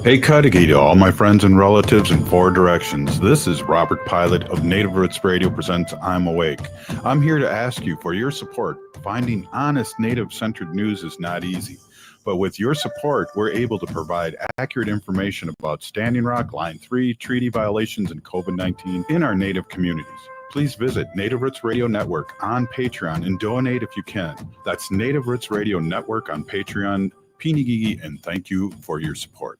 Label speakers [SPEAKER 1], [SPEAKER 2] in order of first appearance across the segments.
[SPEAKER 1] Hey Cudahy to all my friends and relatives in four directions. This is Robert Pilot of Native Roots Radio presents I'm Awake. I'm here to ask you for your support. Finding honest Native-centered news is not easy. But with your support, we're able to provide accurate information about Standing Rock, Line 3, treaty violations, and COVID-19 in our Native communities. Please visit Native Roots Radio Network on Patreon and donate if you can. That's Native Roots Radio Network on Patreon. Pinigigi, and thank you for your support.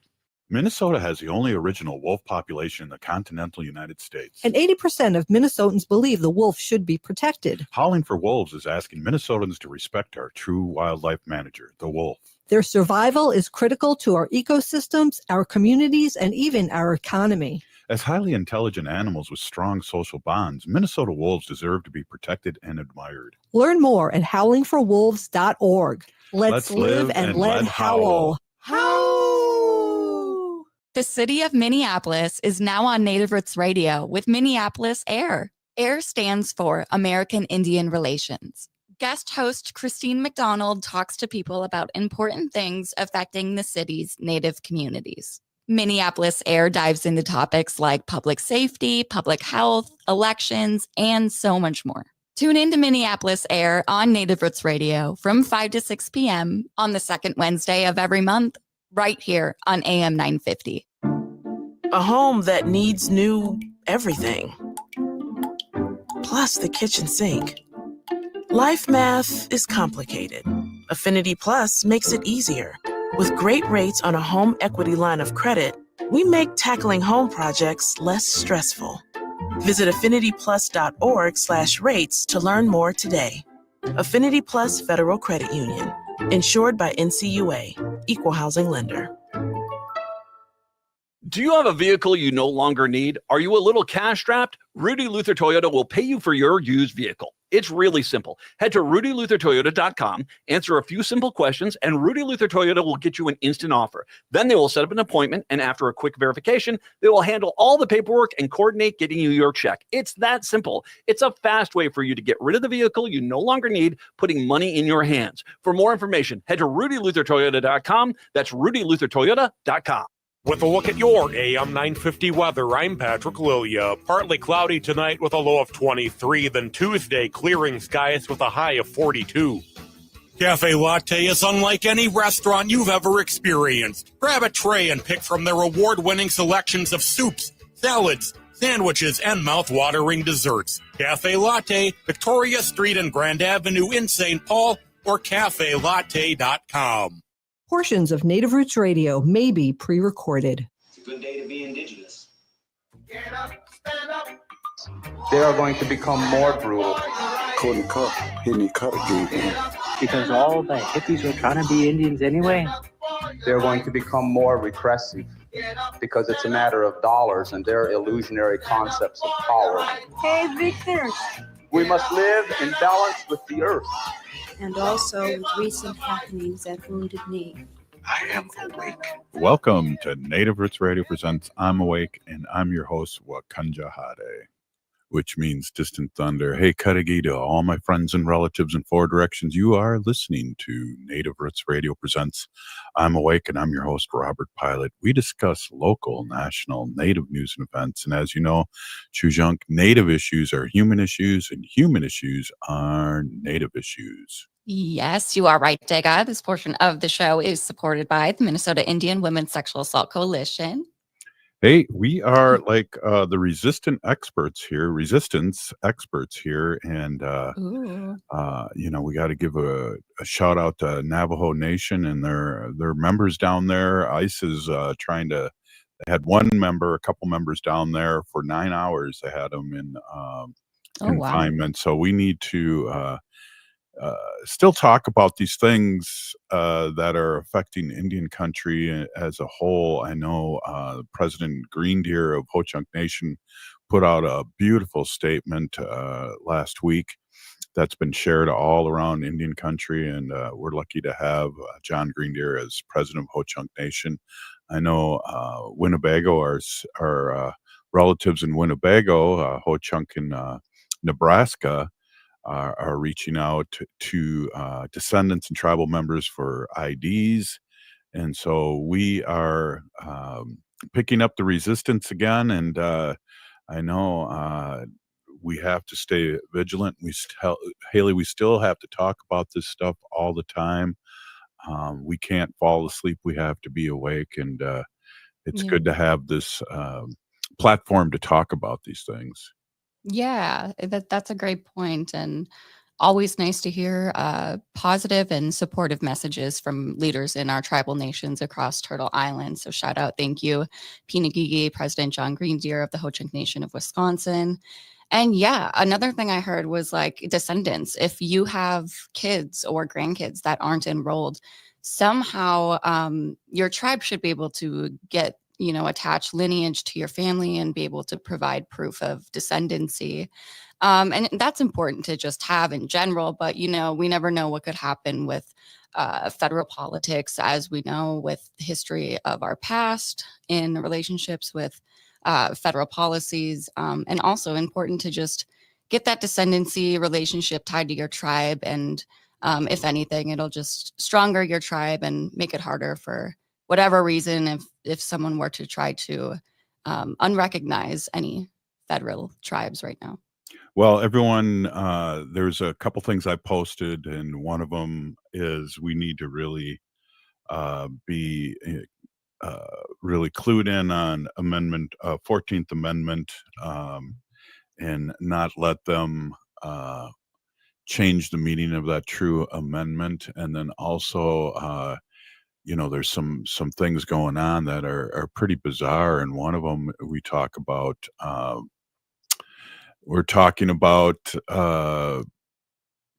[SPEAKER 1] Minnesota has the only original wolf population in the continental United States.
[SPEAKER 2] And 80% of Minnesotans believe the wolf should be protected.
[SPEAKER 1] Howling for Wolves is asking Minnesotans to respect our true wildlife manager, the wolf.
[SPEAKER 2] Their survival is critical to our ecosystems, our communities, and even our economy.
[SPEAKER 1] As highly intelligent animals with strong social bonds, Minnesota wolves deserve to be protected and admired.
[SPEAKER 2] Learn more at howlingforwolves.org. Let's live and let howl. Howl!
[SPEAKER 3] The city of Minneapolis is now on Native Roots Radio with Minneapolis AIR. AIR stands for American Indian Relations. Guest host Christine McDonald talks to people about important things affecting the city's Native communities. Minneapolis AIR dives into topics like public safety, public health, elections, and so much more. Tune in to Minneapolis AIR on Native Roots Radio from 5 to 6 p.m. on the second Wednesday of every month, right here on AM 950.
[SPEAKER 4] A home that needs new everything. Plus the kitchen sink. Life math is complicated. Affinity Plus makes it easier. With great rates on a home equity line of credit, we make tackling home projects less stressful. Visit affinityplus.org/rates to learn more today. Affinity Plus Federal Credit Union. Insured by NCUA. Equal housing lender.
[SPEAKER 5] Do you have a vehicle you no longer need? Are you a little cash-strapped? Rudy Luther Toyota will pay you for your used vehicle. It's really simple. Head to rudyluthertoyota.com, answer a few simple questions, and Rudy Luther Toyota will get you an instant offer. Then they will set up an appointment, and after a quick verification, they will handle all the paperwork and coordinate getting you your check. It's that simple. It's a fast way for you to get rid of the vehicle you no longer need, putting money in your hands. For more information, head to rudyluthertoyota.com. That's rudyluthertoyota.com.
[SPEAKER 6] With a look at your AM 950 weather, I'm Patrick Lilia. Partly cloudy tonight with a low of 23, then Tuesday clearing skies with a high of 42. Cafe Latte is unlike any restaurant you've ever experienced. Grab a tray and pick from their award-winning selections of soups, salads, sandwiches, and mouth-watering desserts. Cafe Latte, Victoria Street and Grand Avenue in St. Paul, or cafelatte.com.
[SPEAKER 2] Portions of Native Roots Radio may be pre-recorded.
[SPEAKER 7] It's a good day to be indigenous.
[SPEAKER 8] Get up, stand up.
[SPEAKER 9] They are going to become more brutal.
[SPEAKER 10] Couldn't cut, hitting cut again.
[SPEAKER 11] Because all the hippies were trying to be Indians anyway.
[SPEAKER 9] They're going to become more repressive because it's a matter of dollars and their illusionary concepts of power.
[SPEAKER 12] Hey, Victor.
[SPEAKER 9] We must live in balance with the earth.
[SPEAKER 12] And also with recent happenings at Wounded Knee.
[SPEAKER 10] I am awake.
[SPEAKER 1] Welcome to Native Roots Radio presents I'm Awake, and I'm your host, Wakanja Hade, which means distant thunder. Hey, Cudahy to all my friends and relatives in four directions. You are listening to Native Roots Radio presents I'm Awake, and I'm your host, Robert Pilot. We discuss local, national, Native news and events. And as you know, Chujunk, Native issues are human issues, and human issues are Native issues.
[SPEAKER 3] Yes, you are right, Dega. This portion of the show is supported by the Minnesota Indian Women's Sexual Assault Coalition.
[SPEAKER 1] Hey, we are like the resistance experts here, and we got to give a shout out to Navajo Nation and their members down there. ICE is trying to. They had a couple members down there for 9 hours. They had them in confinement. Wow. So we need to still talk about these things that are affecting Indian country as a whole. I know President Green Deer of Ho-Chunk Nation put out a beautiful statement last week that's been shared all around Indian country, and we're lucky to have John Green Deer as president of Ho-Chunk Nation. I know Winnebago, our relatives in Winnebago, Ho-Chunk in Nebraska, are reaching out to descendants and tribal members for IDs. And so we are picking up the resistance again, and I know we have to stay vigilant. Haley, we still have to talk about this stuff all the time. We can't fall asleep. We have to be awake, and it's good to have this platform to talk about these things.
[SPEAKER 3] Yeah, that's a great point, and always nice to hear positive and supportive messages from leaders in our tribal nations across Turtle Island. So shout out, thank you, Pinagigi, President John Greendeer of the Ho-Chunk Nation of Wisconsin. And yeah, another thing I heard was like descendants. If you have kids or grandkids that aren't enrolled, somehow your tribe should be able to get, attach lineage to your family and be able to provide proof of descendancy. And that's important to just have in general, but we never know what could happen with federal politics, as we know with the history of our past in relationships with federal policies, and also important to just get that descendancy relationship tied to your tribe. And if anything, it'll just stronger your tribe and make it harder for whatever reason if someone were to try to unrecognize any federal tribes right now.
[SPEAKER 1] Well, everyone, there's a couple things I posted, and one of them is we need to really be really clued in on 14th Amendment, and not let them change the meaning of that true amendment. And then also, there's some things going on that are pretty bizarre, and one of them we talk about. We're talking about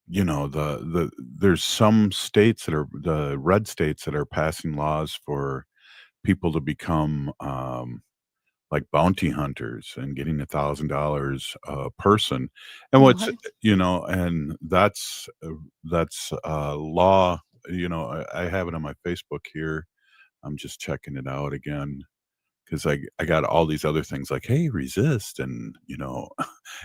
[SPEAKER 1] there's some states that are the red states that are passing laws for people to become like bounty hunters and getting $1,000 a person. And what's
[SPEAKER 3] What?
[SPEAKER 1] and that's law. I have it on my Facebook here. I'm just checking it out again because I got all these other things like, hey, resist, and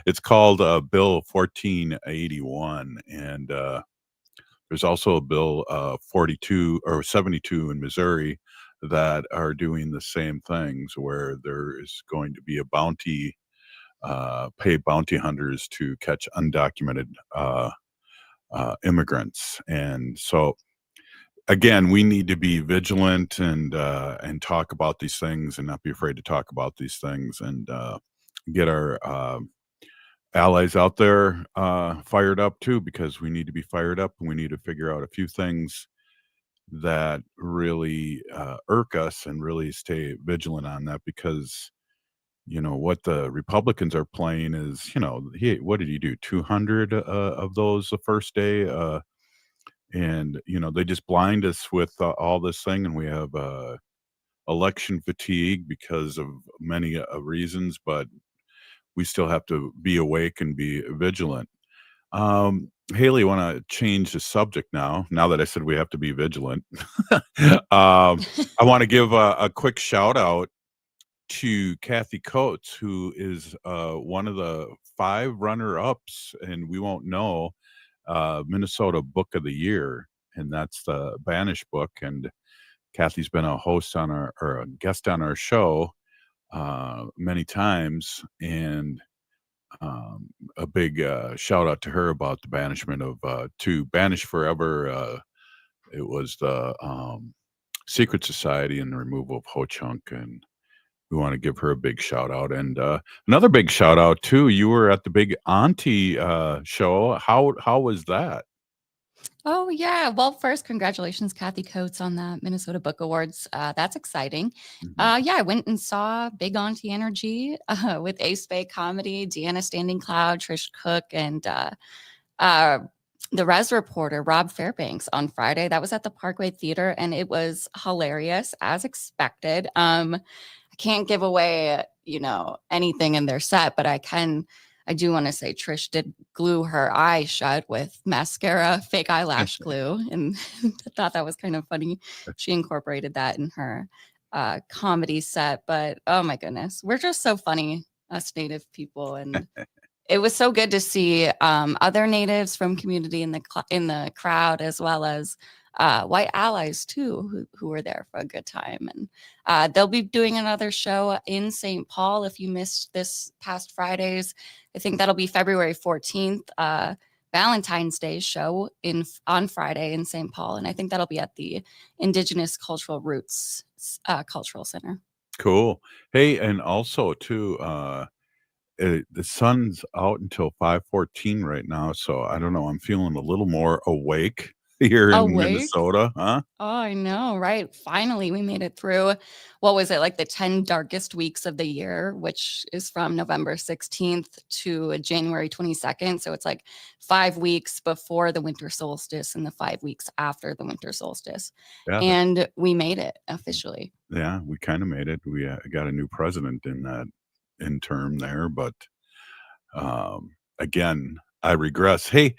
[SPEAKER 1] it's called Bill 1481, and there's also a bill 42 or 72 in Missouri that are doing the same things, where there is going to be a bounty, pay bounty hunters to catch undocumented immigrants. And so again, we need to be vigilant and talk about these things and not be afraid to talk about these things, and get our allies out there fired up too, because we need to be fired up, and we need to figure out a few things that really irk us and really stay vigilant on that, because what the Republicans are playing is, what did he do, 200 of those the first day, and they just blind us with all this thing, and we have election fatigue because of many reasons, but we still have to be awake and be vigilant. Haley, want to change the subject now that I said we have to be vigilant. I want to give a quick shout out to Kathy Coates, who is one of the 5 runner-ups, and we won't know, Minnesota Book of the Year, and that's the Banish book. And Kathy's been a host on or a guest on our show many times, and a big shout out to her about the banishment of to Banish Forever. It was the secret society and the removal of Ho-Chunk, and we want to give her a big shout out. And another big shout out too, you were at the Big Auntie show. How was that?
[SPEAKER 3] Oh, yeah. Well, first, congratulations, Kathy Coates, on the Minnesota Book Awards. That's exciting. Yeah, I went and saw Big Auntie Energy with Ace Bay Comedy, Deanna Standing Cloud, Trish Cook, and the Res Reporter, Rob Fairbanks, on Friday. That was at the Parkway Theater, and it was hilarious, as expected. I can't give away, anything in their set, but I do want to say Trish did glue her eye shut with mascara, fake eyelash glue, and I thought that was kind of funny. She incorporated that in her comedy set, but oh my goodness, we're just so funny, us Native people, and it was so good to see other Natives from community in the crowd, as well as white allies too, who were there for a good time. And they'll be doing another show in St. Paul. If you missed this past Friday's, I think that'll be February 14th, Valentine's Day show on Friday in St. Paul. And I think that'll be at the Indigenous Cultural Roots Cultural Center.
[SPEAKER 1] Cool. Hey, and also too, the sun's out until 5:14 right now, so I don't know. I'm feeling a little more awake here in Minnesota, huh?
[SPEAKER 3] Oh, I know, right? Finally, we made it through. What was it, like the 10 darkest weeks of the year, which is from November 16th to January 22nd. So it's like 5 weeks before the winter solstice and the 5 weeks after the winter solstice.
[SPEAKER 1] Yeah,
[SPEAKER 3] And we made it officially.
[SPEAKER 1] yeah, we kind of made it. We got a new president in term there, but again, I regress. Hey,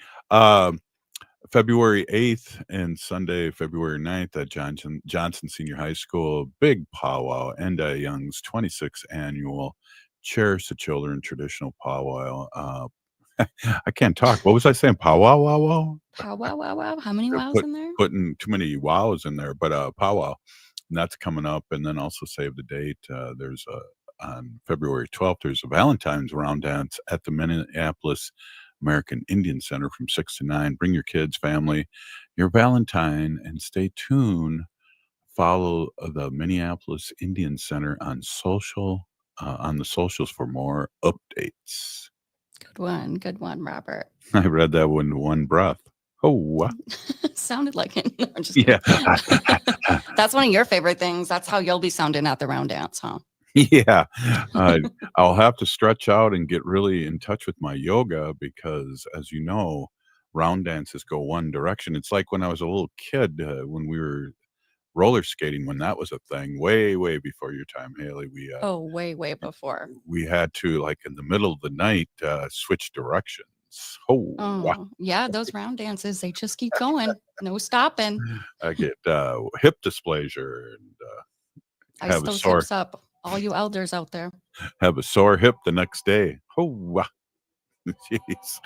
[SPEAKER 1] February 8th and Sunday, February 9th at Johnson Senior High School, big powwow, Enda Young's 26th annual Cherish the Children traditional powwow. I can't talk. What was I saying? Powwow, wow, wow?
[SPEAKER 3] Powwow, wow, wow. How many wows in there?
[SPEAKER 1] Putting too many wows in there, but powwow. And that's coming up. And then also save the date. There's on February 12th, there's a Valentine's round dance at the Minneapolis American Indian Center from 6 to 9. Bring your kids, family, your Valentine, and stay tuned. Follow the Minneapolis Indian Center on the socials for more updates.
[SPEAKER 3] Good one, Robert.
[SPEAKER 1] I read that one in one breath. Oh,
[SPEAKER 3] sounded like it. No, I'm just kidding.
[SPEAKER 1] Yeah.
[SPEAKER 3] That's one of your favorite things. That's how you'll be sounding at the round dance, huh?
[SPEAKER 1] Yeah, I'll have to stretch out and get really in touch with my yoga because, as you know, round dances go one direction. It's like when I was a little kid, when we were roller skating, when that was a thing, way, way before your time, Haley.
[SPEAKER 3] Way, way before.
[SPEAKER 1] We had to, like in the middle of the night, switch directions. Oh, wow.
[SPEAKER 3] Yeah, those round dances, they just keep going. No stopping.
[SPEAKER 1] I get hip dysplasia and
[SPEAKER 3] Ice those hips up. All you elders out there.
[SPEAKER 1] Have a sore hip the next day. Oh, wow. Jeez.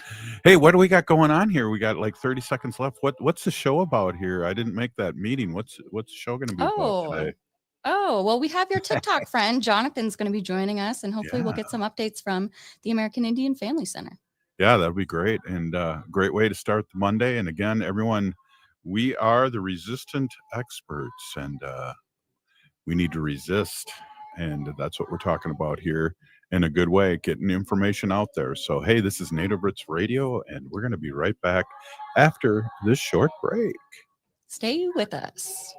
[SPEAKER 1] Hey, what do we got going on here? We got like 30 seconds left. What's the show about here? I didn't make that meeting. What's the show going to be about today?
[SPEAKER 3] Oh, well, we have your TikTok friend. Jonathan's going to be joining us, and hopefully we'll get some updates from the American Indian Family Center.
[SPEAKER 1] Yeah, that'd be great. And great way to start the Monday. And again, everyone, we are the resistant experts, and we need to resist. And that's what we're talking about here in a good way, getting information out there. So, hey, this is Native Roots Radio, and we're going to be right back after this short break.
[SPEAKER 3] Stay with us.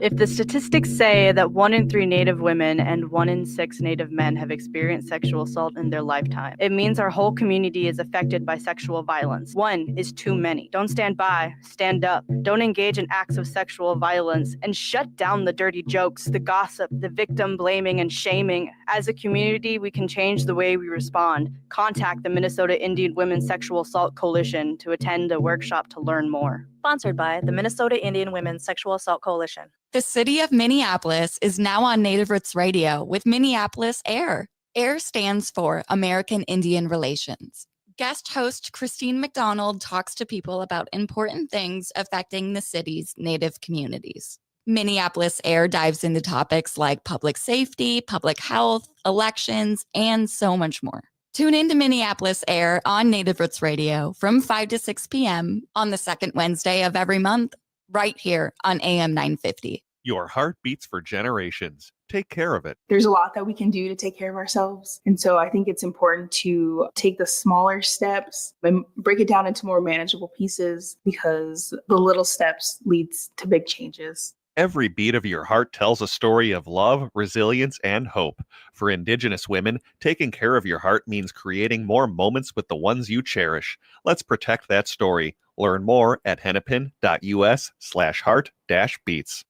[SPEAKER 13] If the statistics say that 1 in 3 Native women and 1 in 6 Native men have experienced sexual assault in their lifetime, it means our whole community is affected by sexual violence. 1 is too many. Don't stand by, stand up. Don't engage in acts of sexual violence, and shut down the dirty jokes, the gossip, the victim blaming and shaming. As a community, we can change the way we respond. Contact the Minnesota Indian Women's Sexual Assault Coalition to attend a workshop to learn more.
[SPEAKER 14] Sponsored by the Minnesota Indian Women's Sexual Assault Coalition.
[SPEAKER 3] The city of Minneapolis is now on Native Roots Radio with Minneapolis AIR. AIR stands for American Indian Relations. Guest host Christine McDonald talks to people about important things affecting the city's Native communities. Minneapolis AIR dives into topics like public safety, public health, elections, and so much more. Tune in to Minneapolis AIR on Native Roots Radio from 5 to 6 p.m. on the second Wednesday of every month, right here on AM 950.
[SPEAKER 15] Your heart beats for generations. Take care of it.
[SPEAKER 16] There's a lot that we can do to take care of ourselves. And so I think it's important to take the smaller steps and break it down into more manageable pieces because the little steps leads to big changes.
[SPEAKER 15] Every beat of your heart tells a story of love, resilience, and hope. For Indigenous women, taking care of your heart means creating more moments with the ones you cherish. Let's protect that story. Learn more at hennepin.us/heart-beats.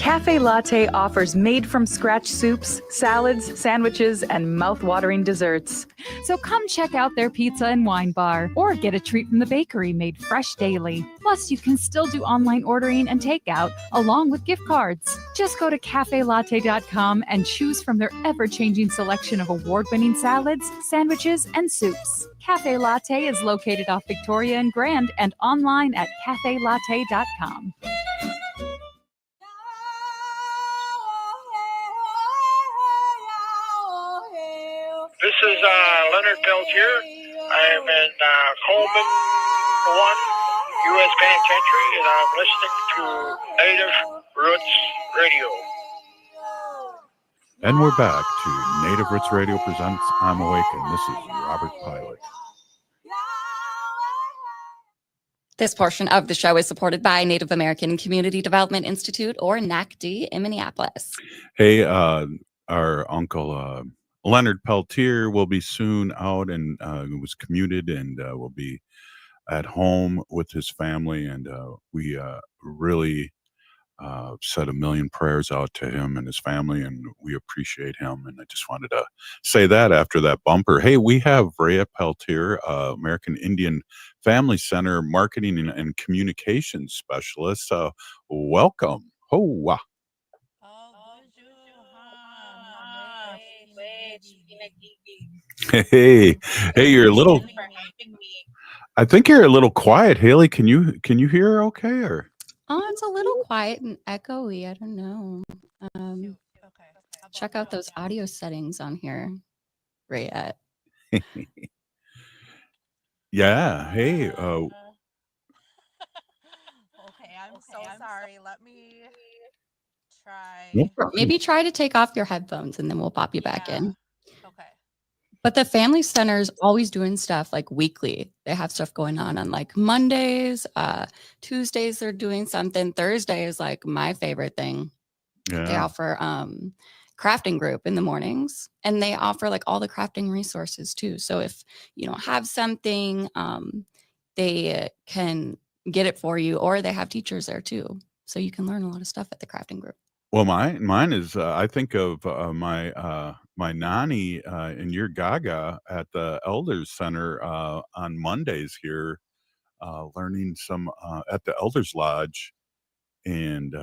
[SPEAKER 17] Cafe Latte offers made-from-scratch soups, salads, sandwiches, and mouth-watering desserts.
[SPEAKER 18] So come check out their pizza and wine bar, or get a treat from the bakery made fresh daily. Plus, you can still do online ordering and takeout, along with gift cards. Just go to cafelatte.com and choose from their ever-changing selection of award-winning salads, sandwiches, and soups. Cafe Latte is located off Victoria and Grand and online at cafelatte.com.
[SPEAKER 19] This is Leonard Peltier. I am in Coleman 1, U.S. Penitentiary, and I'm listening to Native Roots Radio.
[SPEAKER 1] And we're back to Native Roots Radio presents I'm Awake, and this is Robert Pilot.
[SPEAKER 3] This portion of the show is supported by Native American Community Development Institute, or NACD, in Minneapolis.
[SPEAKER 1] Hey, our uncle Leonard Peltier will be soon out and was commuted and will be at home with his family. And we really said a million prayers out to him and his family, and we appreciate him. And I just wanted to say that after that bumper. Hey, we have Rayette Peltier, American Indian Family Center Marketing and Communications Specialist. Welcome. Hoa. Hey, you're a little. I think you're a little quiet, Haley. Can you hear okay or?
[SPEAKER 3] Oh, it's a little quiet and echoey. I don't know. Check out those audio settings on here, Rayette.
[SPEAKER 1] Yeah. Hey.
[SPEAKER 20] Okay, I'm so sorry. Let me try.
[SPEAKER 3] Maybe try to take off your headphones and then we'll pop you back in.
[SPEAKER 20] Okay.
[SPEAKER 3] But the family center is always doing stuff like weekly. They have stuff going on like Mondays, Tuesdays they're doing something. Thursday is like my favorite thing.
[SPEAKER 1] Yeah.
[SPEAKER 3] They offer crafting group in the mornings, and they offer like all the crafting resources too. So if you don't have something, they can get it for you, or they have teachers there too. So you can learn a lot of stuff at the crafting group.
[SPEAKER 1] Well, mine is. I think of my nanny in your Gaga at the Elders Center on Mondays here, learning some at the Elders Lodge, and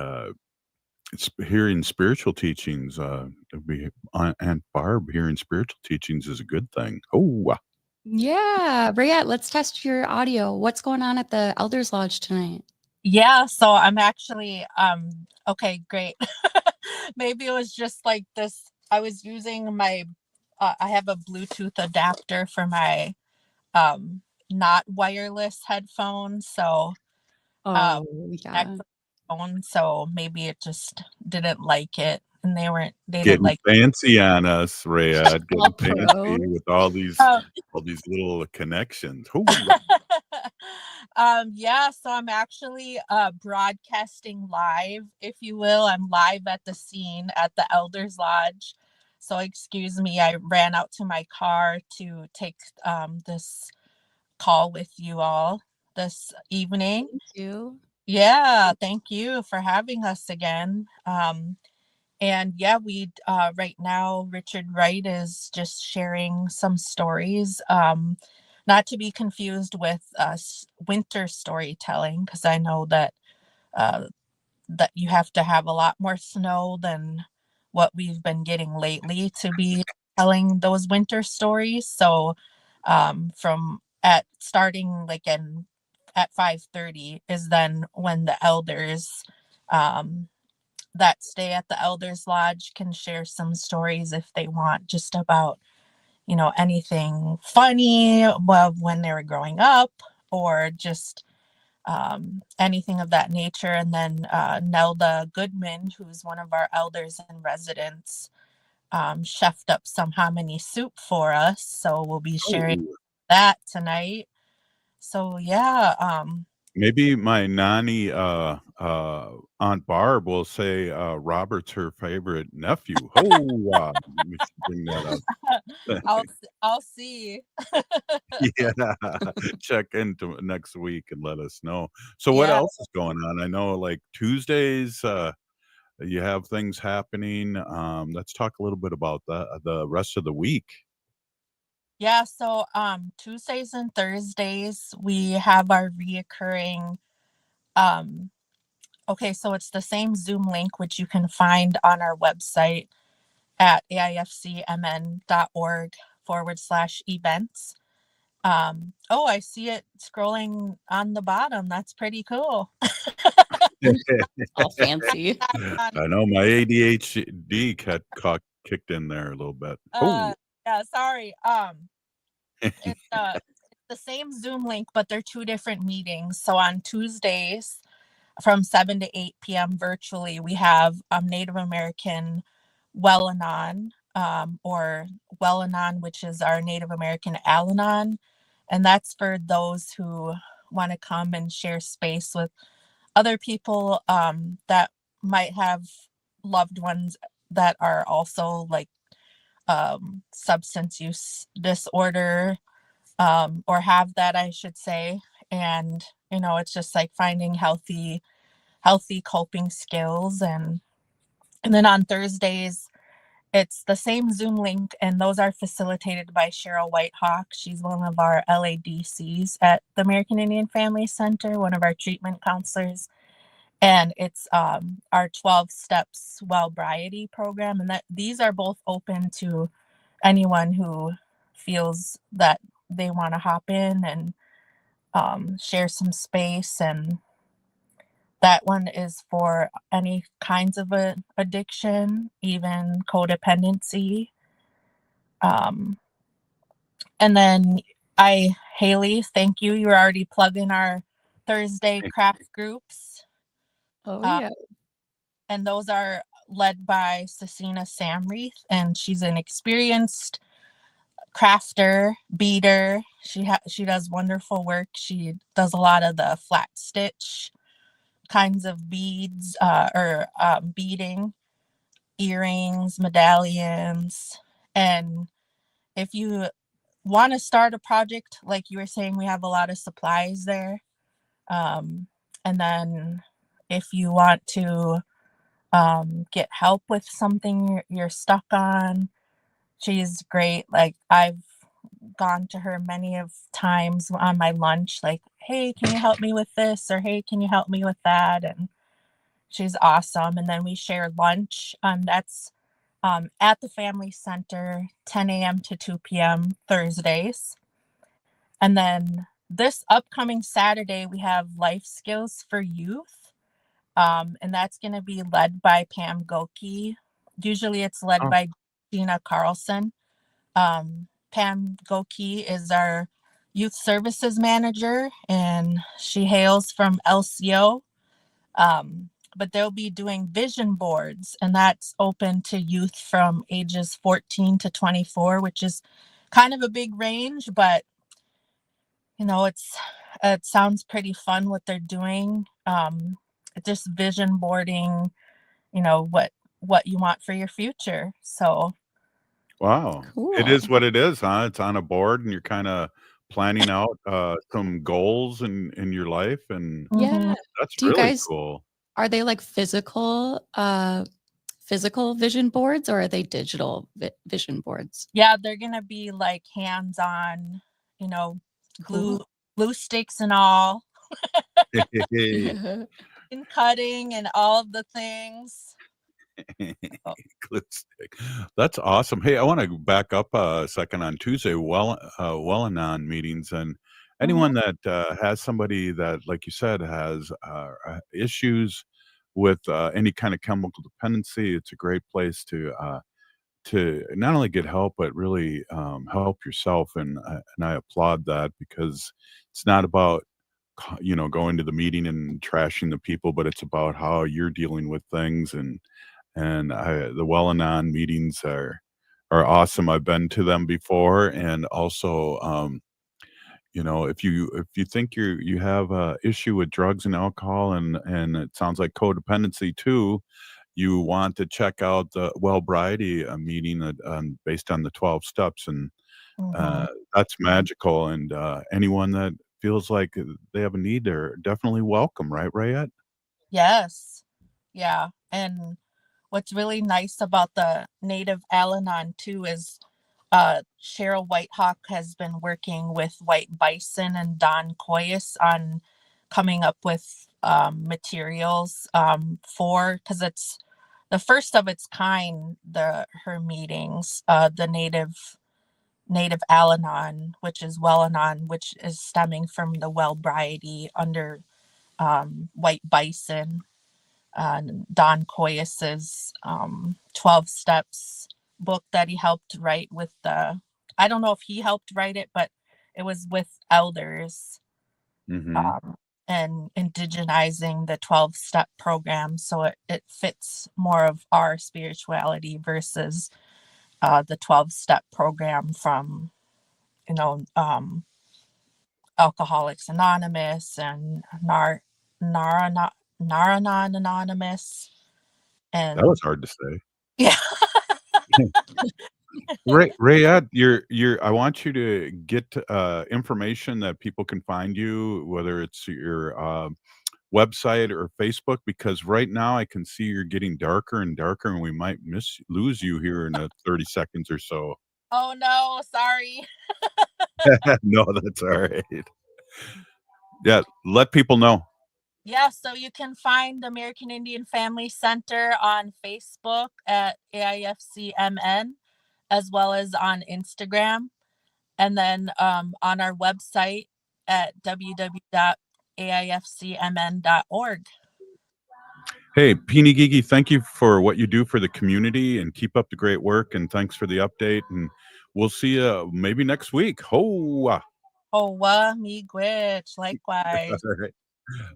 [SPEAKER 1] hearing spiritual teachings. Aunt Barb hearing spiritual teachings is a good thing. Oh,
[SPEAKER 3] Yeah, Rayette, let's test your audio. What's going on at the Elders Lodge tonight?
[SPEAKER 20] Yeah, so I'm actually okay, great. Maybe it was just like this. I was using my I have a Bluetooth adapter for my not wireless headphones, so
[SPEAKER 3] yeah.
[SPEAKER 20] phone, so maybe it just didn't like it, and they didn't
[SPEAKER 1] getting
[SPEAKER 20] like
[SPEAKER 1] fancy on us, Rayette.
[SPEAKER 3] All
[SPEAKER 1] Getting
[SPEAKER 3] pro.
[SPEAKER 1] fancy with all these little connections. Ooh.
[SPEAKER 20] Yeah, so I'm actually broadcasting live, if you will. I'm live at the scene at the Elders Lodge. So excuse me, I ran out to my car to take this call with you all this evening.
[SPEAKER 3] Thank you.
[SPEAKER 20] Yeah, thank you for having us again. And yeah, we right now, Richard Wright is just sharing some stories. Not to be confused with winter storytelling, because I know that that you have to have a lot more snow than what we've been getting lately to be telling those winter stories. So from at starting like at 5:30 is then when the elders that stay at the Elders Lodge can share some stories if they want, just about anything funny when they were growing up, or just anything of that nature. And then Nelda Goodman, who's one of our elders in residence, chefed up some hominy soup for us, so we'll be sharing that tonight. So yeah,
[SPEAKER 1] Maybe my nanny Aunt Barb will say Robert's her favorite nephew. Oh, we should bring that up.
[SPEAKER 20] I'll see.
[SPEAKER 1] Yeah, check into next week and let us know. So what else is going on? I know like Tuesdays you have things happening. Let's talk a little bit about the rest of the week.
[SPEAKER 20] Yeah, so Tuesdays and Thursdays we have our reoccurring okay, so it's the same Zoom link which you can find on our website at aifcmn.org/events. Oh, I see it scrolling on the bottom. That's pretty cool.
[SPEAKER 3] All fancy.
[SPEAKER 1] I know my ADHD kicked in there a little bit. Oh,
[SPEAKER 20] Yeah, sorry. It's the same Zoom link, but they're two different meetings. So on Tuesdays from 7 to 8 p.m. virtually, we have Native American Wellanon, or Wellanon, which is our Native American Al-Anon. And that's for those who want to come and share space with other people that might have loved ones that are also like substance use disorder, or have that, I should say. And it's just like finding healthy coping skills. And then on Thursdays it's the same Zoom link, and those are facilitated by Cheryl Whitehawk. She's one of our LADCs at the American Indian Family Center, one of our treatment counselors. And it's our 12 Steps Wellbriety program. And that these are both open to anyone who feels that they want to hop in and share some space. And that one is for any kinds of addiction, even codependency. And then Haley, thank you. You were already plugging our Thursday craft groups.
[SPEAKER 3] Oh, yeah.
[SPEAKER 20] And those are led by Cecina Samreath, and she's an experienced crafter, beader. She does wonderful work. She does a lot of the flat stitch kinds of beads, or beading, earrings, medallions. And if you want to start a project, like you were saying, we have a lot of supplies there. And then if you want to get help with something you're stuck on, she's great. Like, I've gone to her many of times on my lunch, like, hey, can you help me with this? Or hey, can you help me with that? And she's awesome. And then we share lunch. That's at the Family Center, 10 a.m. to 2 p.m. Thursdays. And then this upcoming Saturday, we have Life Skills for Youth. And that's going to be led by Pam Goki. Usually it's led by Gina Carlson. Pam Goki is our youth services manager, and she hails from LCO. But they'll be doing vision boards, and that's open to youth from ages 14 to 24, which is kind of a big range, but it sounds pretty fun what they're doing. Just vision boarding, what you want for your future. So
[SPEAKER 1] wow.
[SPEAKER 3] Cool.
[SPEAKER 1] It is what it is, huh? It's on a board and you're kind of planning out some goals in your life, and
[SPEAKER 3] Yeah.
[SPEAKER 1] that's
[SPEAKER 3] Do you
[SPEAKER 1] really
[SPEAKER 3] guys,
[SPEAKER 1] cool.
[SPEAKER 3] are they like physical vision boards, or are they digital vision boards?
[SPEAKER 20] Yeah, they're gonna be like hands-on, glue sticks and all, and cutting and all of the things.
[SPEAKER 1] Glue stick. That's awesome. Hey, I want to back up a second on Tuesday. Wellanon meetings, and anyone that has somebody that, like you said, has issues with any kind of chemical dependency, it's a great place to not only get help but really help yourself. And I applaud that, because it's not about going to the meeting and trashing the people, but it's about how you're dealing with things. And the Well-Anon meetings are awesome. I've been to them before, and also, if you think you have a issue with drugs and alcohol, and it sounds like codependency too, you want to check out the Wellbriety meeting based on the 12 steps, and that's magical. And anyone that feels like they have a need, they're definitely welcome, right, Rayette?
[SPEAKER 20] Yes. Yeah. And what's really nice about the native Al-Anon too is Cheryl Whitehawk has been working with White Bison and Don Coyes on coming up with materials because it's the first of its kind, her meetings, the native Al-Anon, which is Well-Anon, which is stemming from the Wellbriety under White Bison, Don Coyes's 12 Steps book that he helped write with I don't know if he helped write it, but it was with elders and indigenizing the 12-step program. So it fits more of our spirituality versus the 12-step program from, Alcoholics Anonymous and Naranon Anonymous. And
[SPEAKER 1] That was hard to say.
[SPEAKER 20] yeah.
[SPEAKER 1] Rayette, I want you to get information that people can find you, whether it's your website or Facebook, because right now I can see you're getting darker and darker, and we might lose you here in 30 seconds or so.
[SPEAKER 20] Oh no, sorry.
[SPEAKER 1] No, that's all right. Yeah, let people know.
[SPEAKER 20] Yeah, so you can find American Indian Family Center on Facebook at AIFCMN, as well as on Instagram, and then on our website at www.aifcmn.org.
[SPEAKER 1] Hey, Pinigigi, thank you for what you do for the community, and keep up the great work, and thanks for the update, and we'll see you maybe next week. Hoa
[SPEAKER 20] miigwech, likewise.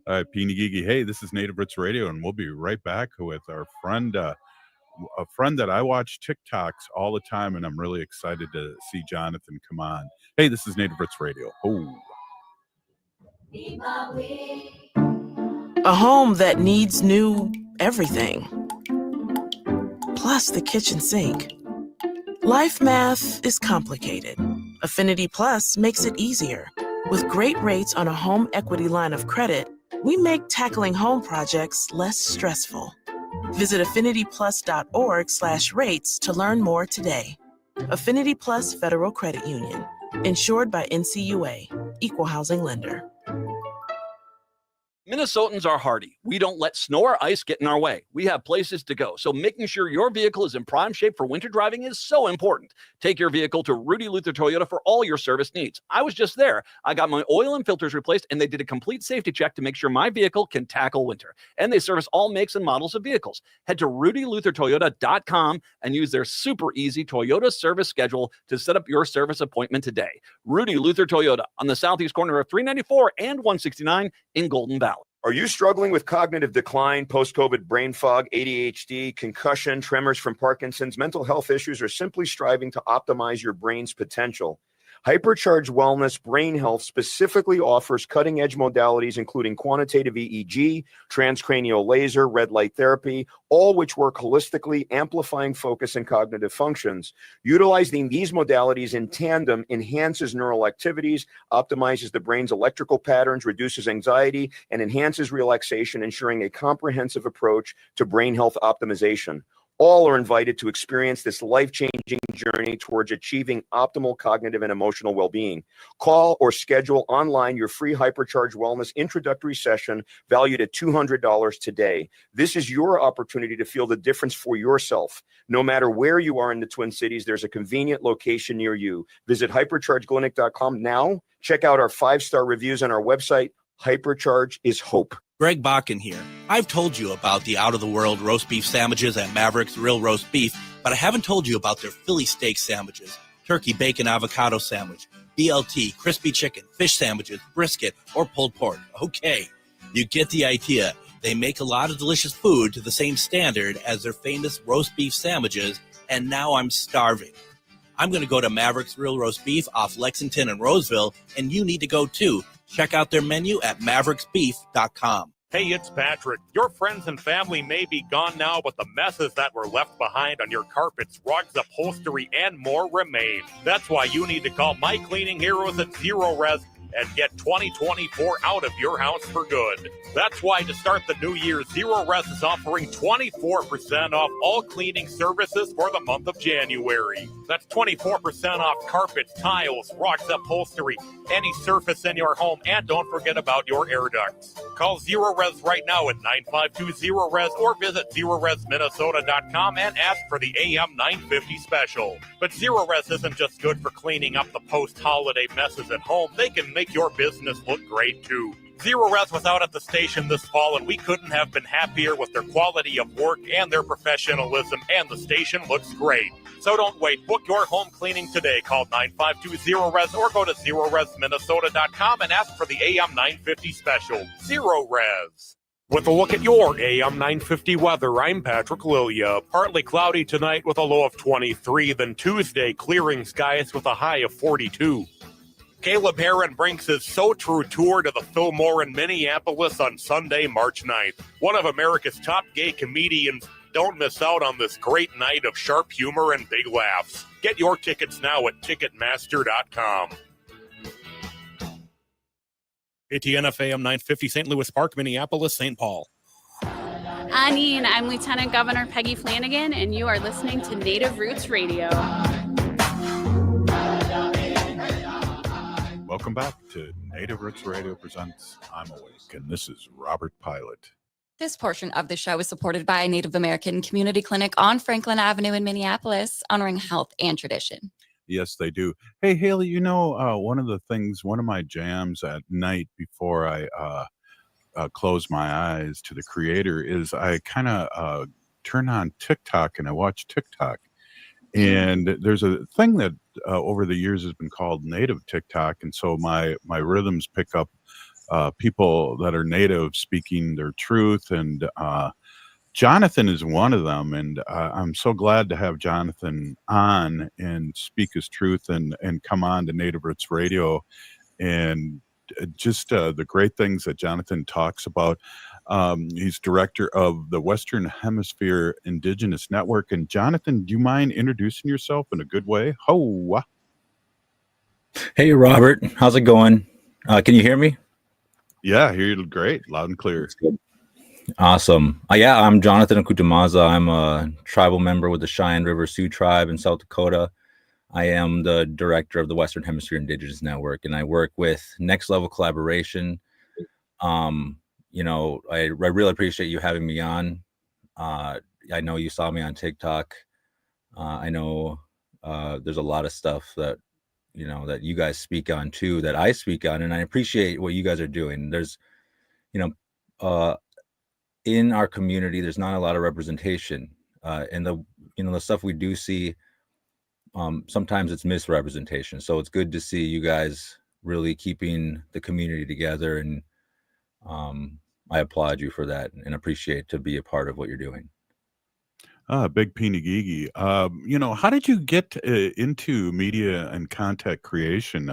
[SPEAKER 1] All right, Pinigigi. Hey, this is Native Roots Radio, and we'll be right back with our friend, a friend that I watch TikToks all the time, and I'm really excited to see Jonathon come on. Hey, this is Native Roots Radio.
[SPEAKER 4] A home that needs new everything. Plus the kitchen sink. Life math is complicated. Affinity Plus makes it easier. With great rates on a home equity line of credit, we make tackling home projects less stressful. Visit affinityplus.org/rates to learn more today. Affinity Plus Federal Credit Union. Insured by NCUA. Equal housing lender.
[SPEAKER 5] Minnesotans are hardy. We don't let snow or ice get in our way. We have places to go. So making sure your vehicle is in prime shape for winter driving is so important. Take your vehicle to Rudy Luther Toyota for all your service needs. I was just there. I got my oil and filters replaced, and they did a complete safety check to make sure my vehicle can tackle winter. And they service all makes and models of vehicles. Head to RudyLutherToyota.com and use their super easy Toyota service schedule to set up your service appointment today. Rudy Luther Toyota on the southeast corner of 394 and 169 in Golden Valley.
[SPEAKER 21] Are you struggling with cognitive decline, post-COVID brain fog, ADHD, concussion, tremors from Parkinson's, mental health issues, or simply striving to optimize your brain's potential? Hypercharge Wellness Brain Health specifically offers cutting-edge modalities including quantitative EEG, transcranial laser, red light therapy, all which work holistically, amplifying focus and cognitive functions. Utilizing these modalities in tandem enhances neural activities, optimizes the brain's electrical patterns, reduces anxiety, and enhances relaxation, ensuring a comprehensive approach to brain health optimization. All are invited to experience this life-changing journey towards achieving optimal cognitive and emotional well-being. Call or schedule online your free Hypercharge Wellness introductory session valued at $200 today. This is your opportunity to feel the difference for yourself. No matter where you are in the Twin Cities, there's a convenient location near you. Visit hyperchargeclinic.com now. Check out our 5-star reviews on our website. Hypercharge is hope.
[SPEAKER 22] Greg Bakken here. I've told you about the out-of-the-world roast beef sandwiches at Maverick's Real Roast Beef, but I haven't told you about their Philly steak sandwiches, turkey bacon avocado sandwich, BLT, crispy chicken, fish sandwiches, brisket, or pulled pork. Okay, you get the idea. They make a lot of delicious food to the same standard as their famous roast beef sandwiches, and now I'm starving. I'm going to go to Maverick's Real Roast Beef off Lexington and Roseville, and you need to go too. Check out their menu at mavericksbeef.com.
[SPEAKER 6] Hey, it's Patrick. Your friends and family may be gone now, but the messes that were left behind on your carpets, rugs, upholstery, and more remain. That's why you need to call My Cleaning Heroes at Zero Res and get 2024 out of your house for good. That's why to start the new year, Zero Res is offering 24% off all cleaning services for the month of January. That's 24% off carpets, tiles, rugs, upholstery, any surface in your home, and don't forget about your air ducts. Call Zero Res right now at 952-ZERO-RES or visit ZeroResMinnesota.com and ask for the AM 950 special. But Zero Res isn't just good for cleaning up the post-holiday messes at home. They can make your business look great too. Zero Res was out at the station this fall, and we couldn't have been happier with their quality of work and their professionalism, and the station looks great. So don't wait. Book your home cleaning today. Call 952-ZERO-RES or go to ZeroResMinnesota.com and ask for the AM 950 special. Zero Res. With a look at your AM 950 weather, I'm Patrick Lilia. Partly cloudy tonight with a low of 23, then Tuesday clearing skies with a high of 42. Caleb Heron brings his So True tour to the Fillmore in Minneapolis on Sunday, March 9th. One of America's top gay comedians. Don't miss out on this great night of sharp humor and big laughs. Get your tickets now at Ticketmaster.com. ATNF AM 950, St. Louis Park, Minneapolis, St. Paul.
[SPEAKER 2] Anine, I'm Lieutenant Governor Peggy Flanagan, and you are listening to Native Roots Radio.
[SPEAKER 1] Welcome back to Native Roots Radio presents I'm Awake, and this is Robert Pilot.
[SPEAKER 3] This portion of the show is supported by a Native American community clinic on Franklin Avenue in Minneapolis, honoring health and tradition.
[SPEAKER 1] Yes, they do. Hey, Haley, one of my jams at night before I close my eyes to the Creator is I kind of turn on TikTok and I watch TikTok. And there's a thing that over the years has been called native TikTok. And so my rhythms pick up people that are native speaking their truth. And Jonathon is one of them. And I'm so glad to have Jonathon on and speak his truth and come on to Native Roots Radio. And just the great things that Jonathon talks about. He's director of the Western Hemisphere Indigenous Network. And Jonathon, do you mind introducing yourself in a good way? Ho!
[SPEAKER 7] Hey, Robert. How's it going? Can you hear me?
[SPEAKER 1] Yeah, I hear you great. Loud and clear.
[SPEAKER 7] That's good. Awesome. Yeah, I'm Jonathon Okutè Maza. I'm a tribal member with the Cheyenne River Sioux Tribe in South Dakota. I am the director of the Western Hemisphere Indigenous Network, and I work with Next Level Collaboration. I really appreciate you having me on. I know you saw me on TikTok. I know there's a lot of stuff that you guys speak on too, that I speak on, and I appreciate what you guys are doing. There's, in our community, there's not a lot of representation, and the stuff we do see, sometimes it's misrepresentation. So it's good to see you guys really keeping the community together, and I applaud you for that and appreciate to be a part of what you're doing.
[SPEAKER 1] Big Pinigigi. How did you get into media and content creation?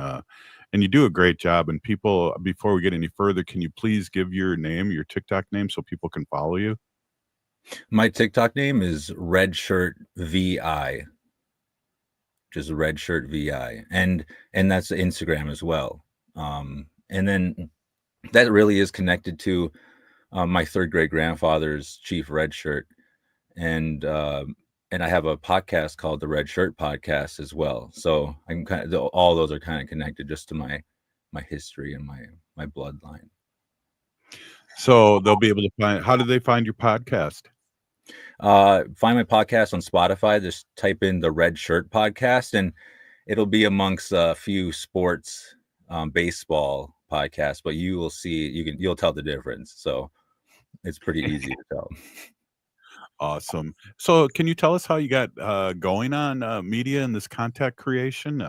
[SPEAKER 1] And you do a great job. And people, before we get any further, can you please give your name, your TikTok name, so people can follow you?
[SPEAKER 7] My TikTok name is Redshirt VI. Just Redshirt VI. And that's Instagram as well. And then that really is connected to my third great grandfather's Chief Redshirt. And I have a podcast called the Red Shirt Podcast as well. So I'm all those are kind of connected just to my history and my bloodline.
[SPEAKER 1] So they'll be able to find. How do they find your podcast?
[SPEAKER 7] Find my podcast on Spotify. Just type in the Red Shirt Podcast, and it'll be amongst a few sports, baseball podcasts. But you will see, you'll tell the difference. So it's pretty easy to tell.
[SPEAKER 1] Awesome. So can you tell us how you got going on media and this content creation?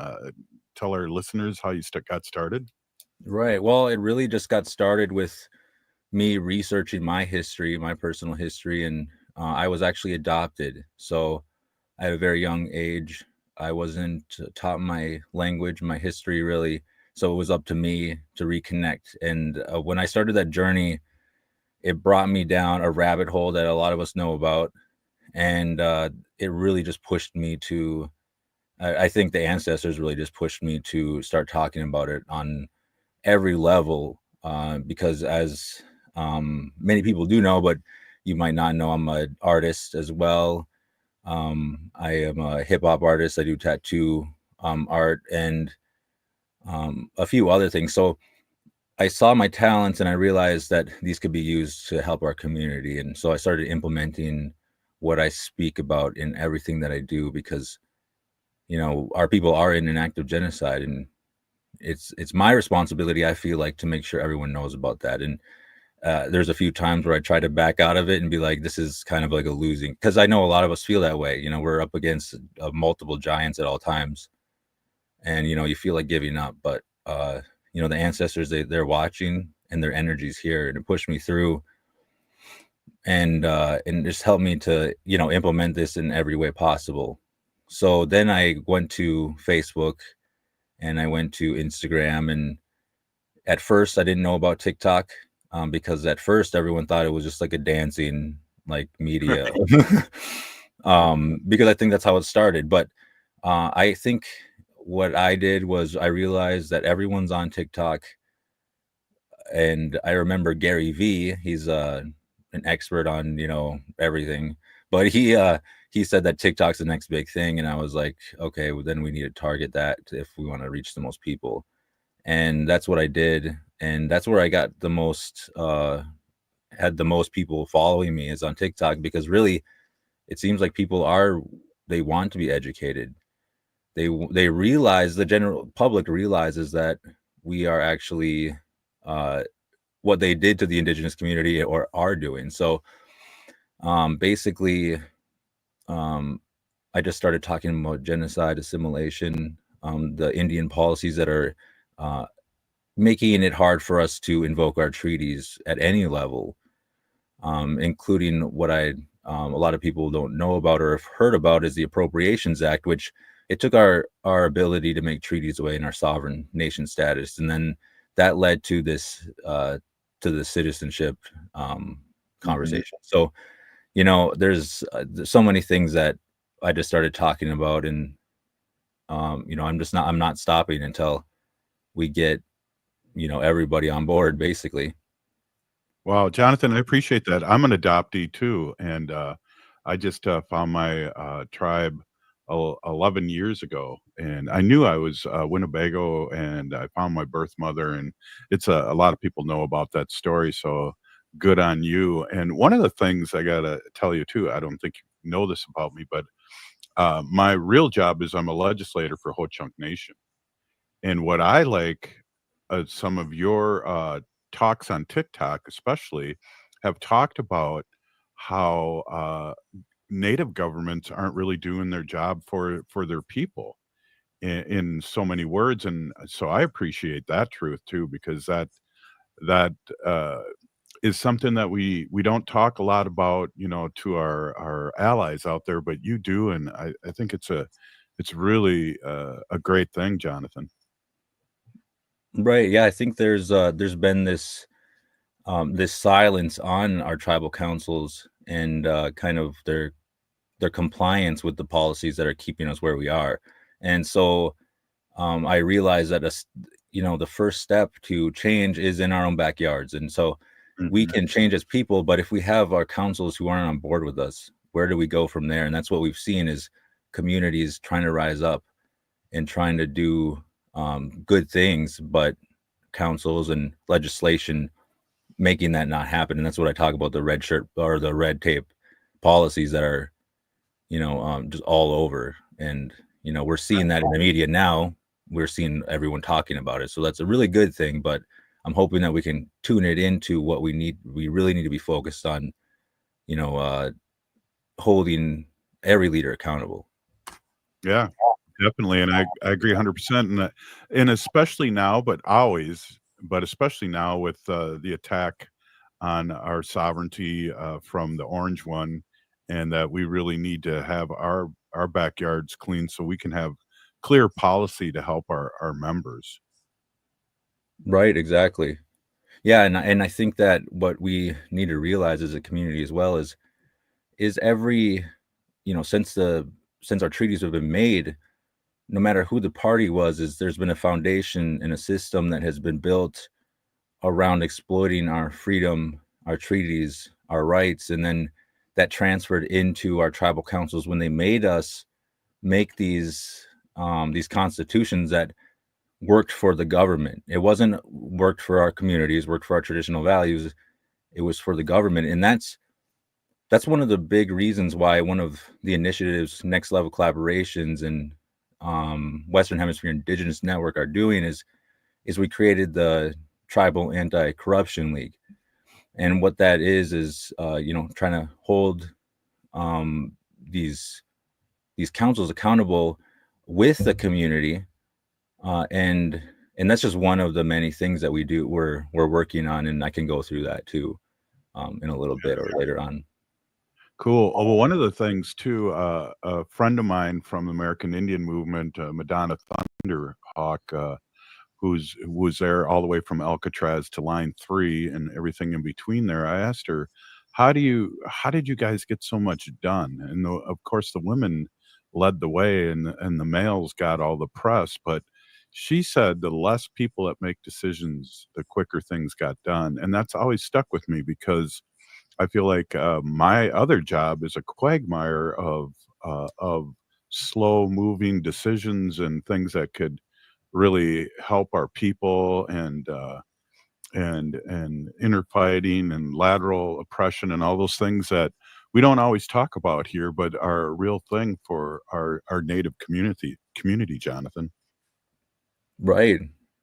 [SPEAKER 1] Tell our listeners how you got started.
[SPEAKER 7] Right. Well, it really just got started with me researching my history, my personal history, and I was actually adopted. So at a very young age, I wasn't taught my language, my history really. So it was up to me to reconnect. And when I started that journey, it brought me down a rabbit hole that a lot of us know about. And it really just pushed me to, I think the ancestors really just pushed me to start talking about it on every level, because as many people do know, but you might not know, I'm an artist as well. I am a hip hop artist. I do tattoo art and a few other things. So I saw my talents and I realized that these could be used to help our community. And so I started implementing what I speak about in everything that I do, because, you know, our people are in an act of genocide, and it's my responsibility, I feel like, to make sure everyone knows about that. And there's a few times where I try to back out of it and be like, this is kind of like a losing, because I know a lot of us feel that way. You know, we're up against multiple giants at all times, and, you know, you feel like giving up, but you know, the ancestors, they're watching, and their energy's here, and it pushed me through, and just helped me to, you know, implement this in every way possible. So then I went to Facebook and I went to Instagram, and at first I didn't know about TikTok, because at first everyone thought it was just like a dancing like media, because I think that's how it started. But I think what I did was I realized that everyone's on TikTok. And I remember Gary V, he's an expert on, you know, everything, but he said that TikTok's the next big thing. And I was like, okay, well, then we need to target that if we want to reach the most people. And that's what I did. And that's where I got the most, had the most people following me, is on TikTok, because really it seems like they want to be educated. They realize, the general public realizes that we are actually, what they did to the indigenous community or are doing. So basically, I just started talking about genocide, assimilation, the Indian policies that are making it hard for us to invoke our treaties at any level, including what a lot of people don't know about or have heard about, is the Appropriations Act, which it took our ability to make treaties away in our sovereign nation status. And then that led to this, to the citizenship conversation. So, you know, there's so many things that I just started talking about, and you know, I'm not stopping until we get, you know, everybody on board, basically.
[SPEAKER 1] Wow, Jonathan, I appreciate that. I'm an adoptee too, and I just found my tribe 11 years ago, and I knew I was Winnebago, and I found my birth mother, and it's a lot of people know about that story, so good on you. And one of the things I gotta tell you too, I don't think you know this about me, but my real job is I'm a legislator for Ho-Chunk Nation. And what I like, some of your talks on TikTok, especially, have talked about how native governments aren't really doing their job for their people in so many words, and so I appreciate that truth too, because that is something that we don't talk a lot about, you know, to our allies out there, but you do, and I think it's really a great thing, Jonathan.
[SPEAKER 7] Right. Yeah. I think there's been this, this silence on our tribal councils, and kind of their compliance with the policies that are keeping us where we are. And so I realized that, you know, the first step to change is in our own backyards. And so we can change as people, but if we have our councils who aren't on board with us, where do we go from there? And that's what we've seen, is communities trying to rise up and trying to do good things, but councils and legislation making that not happen. And that's what I talk about, the red shirt or the red tape policies that are, you know, just all over. And, you know, we're seeing that in the media now. We're seeing everyone talking about it. So that's a really good thing, but I'm hoping that we can tune it into what we need. We really need to be focused on, you know, holding every leader accountable.
[SPEAKER 1] Yeah, definitely, and I agree 100%, and especially now, but always, but especially now with the attack on our sovereignty from the orange one, and that we really need to have our backyards clean so we can have clear policy to help our members.
[SPEAKER 7] Right, exactly. Yeah, and I think that what we need to realize as a community as well is every, you know, since our treaties have been made, no matter who the party was, is there's been a foundation and a system that has been built around exploiting our freedom, our treaties, our rights, and then that transferred into our tribal councils when they made us make these constitutions that worked for the government. It wasn't worked for our communities, worked for our traditional values. It was for the government, and that's one of the big reasons why one of the initiatives, Next Level Collaborations and Western Hemisphere Indigenous Network are doing is we created the Tribal Anti-Corruption League. And what that is trying to hold these councils accountable with the community, and that's just one of the many things that we're working on, and I can go through that too in a little bit or later on.
[SPEAKER 1] Cool. Oh, well, one of the things too, a friend of mine from the American Indian Movement, Madonna Thunderhawk, who was there all the way from Alcatraz to Line 3 and everything in between there. I asked her, how did you guys get so much done? And of course, the women led the way, and the males got all the press. But she said the less people that make decisions, the quicker things got done, and that's always stuck with me because I feel like my other job is a quagmire of slow moving decisions and things that could really help our people, and inner fighting and lateral oppression and all those things that we don't always talk about here, but are a real thing for our native community, Jonathan.
[SPEAKER 7] Right,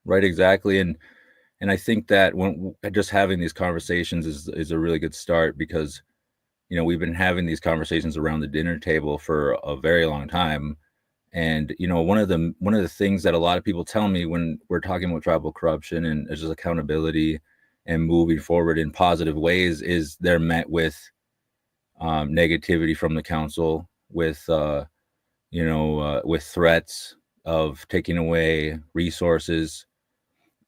[SPEAKER 7] exactly. And I think that when just having these conversations is a really good start, because we've been having these conversations around the dinner table for a very long time. And one of the things that a lot of people tell me when we're talking about tribal corruption and just accountability and moving forward in positive ways is they're met with negativity from the council, with with threats of taking away resources.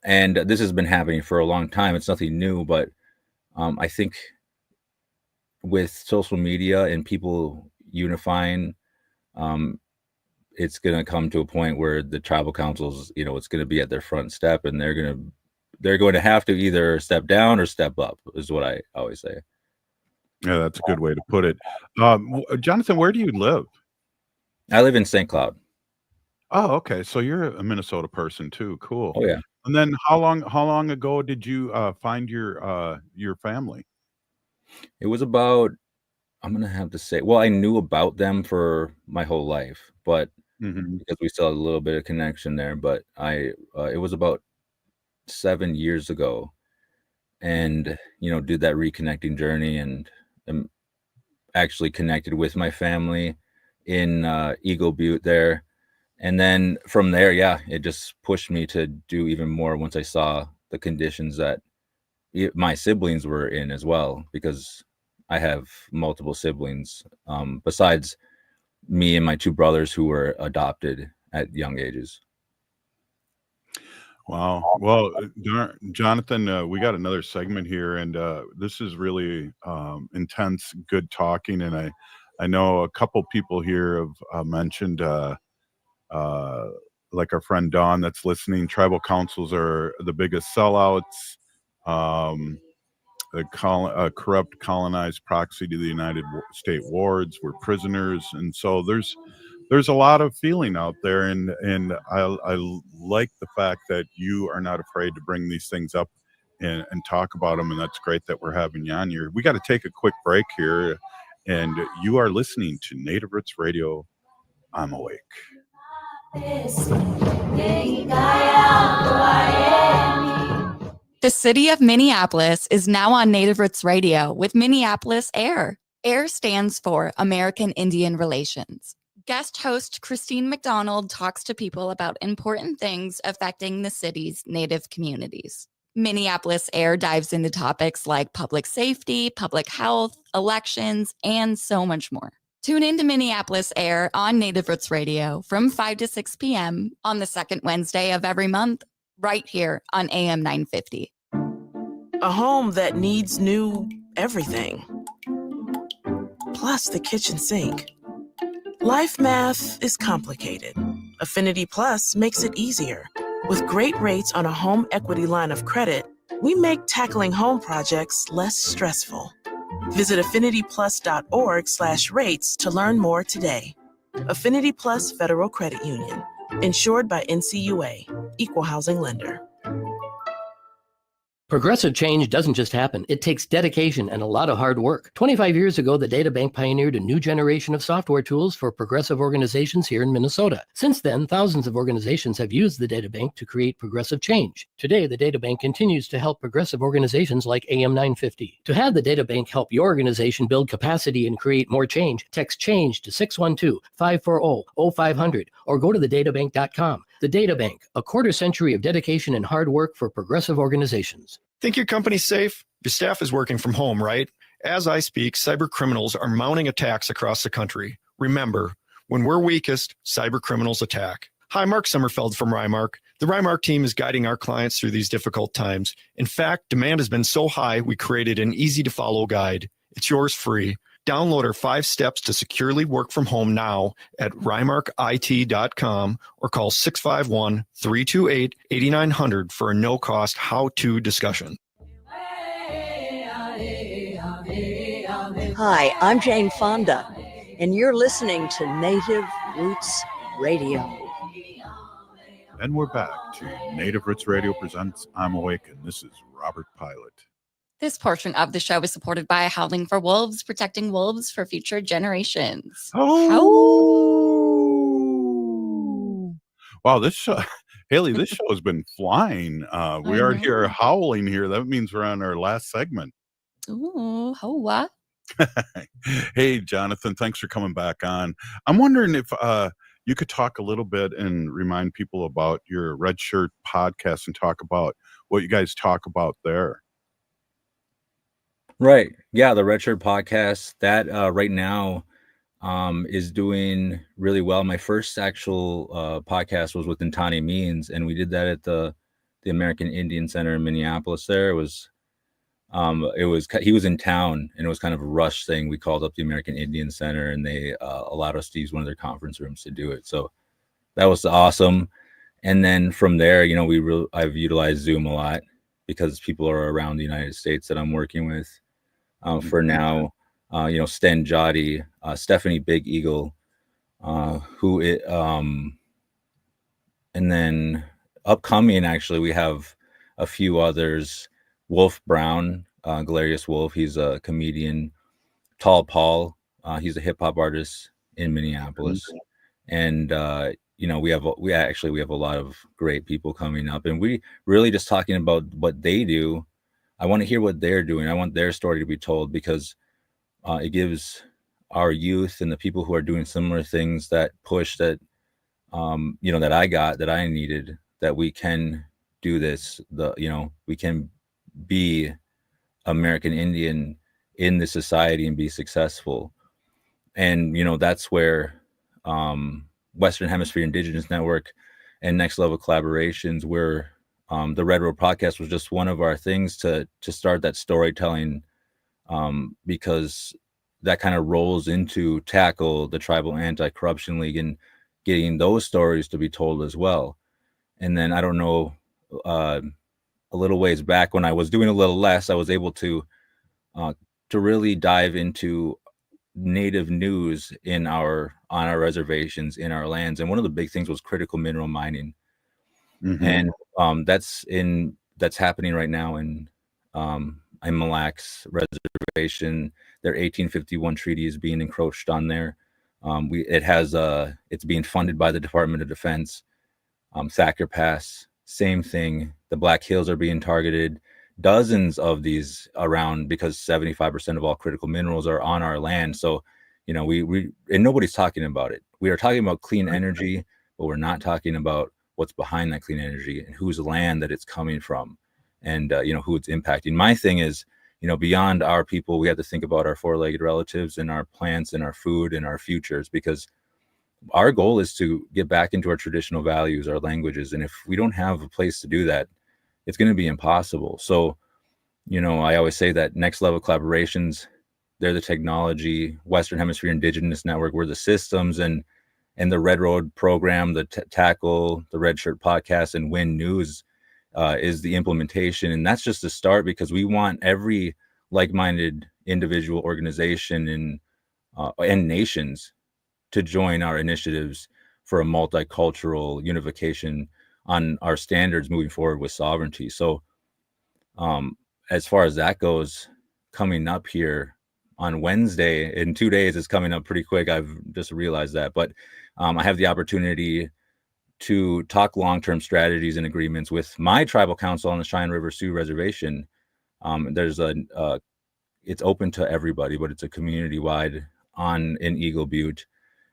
[SPEAKER 7] And this has been happening for a long time. It's nothing new, but I think with social media and people unifying, it's going to come to a point where the tribal councils, it's going to be at their front step, and they're going to have to either step down or step up, is what I always say.
[SPEAKER 1] Yeah, that's a good way to put it. Jonathan, where do you live?
[SPEAKER 7] I live in St. Cloud.
[SPEAKER 1] Oh, okay. So you're a Minnesota person too. Cool.
[SPEAKER 7] Oh yeah.
[SPEAKER 1] And then how long ago did you find your family?
[SPEAKER 7] It was about, I'm gonna have to say, well, I knew about them for my whole life, but because we still had a little bit of connection there. But it was about 7 years ago, and did that reconnecting journey, and actually connected with my family in Eagle Butte there. And then from there, yeah, it just pushed me to do even more once I saw the conditions that my siblings were in as well, because I have multiple siblings besides me and my two brothers who were adopted at young ages.
[SPEAKER 1] Wow. Well, Jonathan, we got another segment here, and this is really intense, good talking. And I know a couple people here have mentioned, like our friend Dawn that's listening, tribal councils are the biggest sellouts, a corrupt colonized proxy to the United States wards. We're prisoners. And so there's a lot of feeling out there, and I like the fact that you are not afraid to bring these things up and talk about them, and that's great that we're having you on here. We got to take a quick break here, and you are listening to Native Roots Radio. I'm awake.
[SPEAKER 3] The city of Minneapolis is now on Native Roots Radio with Minneapolis AIR. AIR stands for American Indian Relations. Guest host Christine McDonald talks to people about important things affecting the city's Native communities. Minneapolis AIR dives into topics like public safety, public health, elections, and so much more. Tune in to Minneapolis AIR on Native Roots Radio from 5 to 6 p.m. on the second Wednesday of every month, right here on AM 950.
[SPEAKER 4] A home that needs new everything. Plus the kitchen sink. Life math is complicated. Affinity Plus makes it easier. With great rates on a home equity line of credit, we make tackling home projects less stressful. Visit affinityplus.org/rates to learn more today. Affinity Plus Federal Credit Union, insured by NCUA, Equal Housing Lender.
[SPEAKER 8] Progressive change doesn't just happen. It takes dedication and a lot of hard work. 25 years ago, the DataBank pioneered a new generation of software tools for progressive organizations here in Minnesota. Since then, thousands of organizations have used the DataBank to create progressive change. Today, the DataBank continues to help progressive organizations like AM 950. To have the DataBank help your organization build capacity and create more change, text CHANGE to 612-540-0500 or go to thedatabank.com. The DataBank, a quarter century of dedication and hard work for progressive organizations.
[SPEAKER 11] Think your company's safe? Your staff is working from home, right? As I speak, cyber criminals are mounting attacks across the country. Remember, when we're weakest, cyber criminals attack. Hi, Mark Sommerfeld from Rymark. The Rymark team is guiding our clients through these difficult times. In fact, demand has been so high, we created an easy-to-follow guide. It's yours free. Download our 5 steps to securely work from home now at rymarkit.com or call 651-328-8900 for a no-cost how-to discussion.
[SPEAKER 23] Hi, I'm Jane Fonda, and you're listening to Native Roots Radio.
[SPEAKER 1] And we're back to Native Roots Radio presents I'm Awake, and this is Robert Pilot.
[SPEAKER 3] This portion of the show is supported by Howling for Wolves, protecting wolves for future generations.
[SPEAKER 1] Oh! Wow, this show, Haley, this show has been flying. We are here howling here. That means we're on our last segment.
[SPEAKER 3] Ooh, hoa.
[SPEAKER 1] Hey, Jonathan, thanks for coming back on. I'm wondering if you could talk a little bit and remind people about your Red Shirt podcast and talk about what you guys talk about there.
[SPEAKER 7] Right. Yeah, the Red Shirt podcast that right now is doing really well. My first actual podcast was with Ntani Means, and we did that at the American Indian Center in Minneapolis. There he was in town, and it was kind of a rush thing. We called up the American Indian Center, and they allowed us to use one of their conference rooms to do it. So that was awesome. And then from there, I've utilized Zoom a lot because people are around the United States that I'm working with. For now, Sten Jotty, Stephanie Big Eagle, and then upcoming, actually, we have a few others. Wolf Brown, Galerius Wolf, he's a comedian. Tall Paul, he's a hip hop artist in Minneapolis. And, we have a lot of great people coming up, and we really just talking about what they do. I want to hear what they're doing. I want their story to be told because it gives our youth and the people who are doing similar things that push that, that I needed, that we can do this. We can be American Indian in this society and be successful. And, that's where Western Hemisphere Indigenous Network and Next Level Collaborations, where the Red Road podcast was just one of our things to start that storytelling, because that kind of rolls into tackle the Tribal Anti-Corruption League and getting those stories to be told as well. And then I don't know, a little ways back when I was doing a little less, I was able to really dive into Native news on our reservations, in our lands. And one of the big things was critical mineral mining. And that's happening right now in Mille Lacs Reservation. Their 1851 treaty is being encroached on there. It's being funded by the Department of Defense. Thacker Pass, same thing. The Black Hills are being targeted. Dozens of these around, because 75% of all critical minerals are on our land. So, we and nobody's talking about it. We are talking about clean energy, but we're not talking about what's behind that clean energy and whose land that it's coming from, and who it's impacting. My thing is, beyond our people, we have to think about our four-legged relatives and our plants and our food and our futures, because our goal is to get back into our traditional values, our languages. And if we don't have a place to do that, it's going to be impossible. So, I always say that Next Level Collaborations, they're the technology. Western Hemisphere Indigenous Network, we're the systems, and and the Red Road program, the Tackle, the Red Shirt podcast, and Win News is the implementation. And that's just a start, because we want every like-minded individual, organization, and nations to join our initiatives for a multicultural unification on our standards moving forward with sovereignty. So as far as that goes, coming up here on Wednesday, in 2 days, is coming up pretty quick. I've just realized that, but I have the opportunity to talk long-term strategies and agreements with my tribal council on the Cheyenne River Sioux Reservation. There's it's open to everybody, but it's a community-wide in Eagle Butte.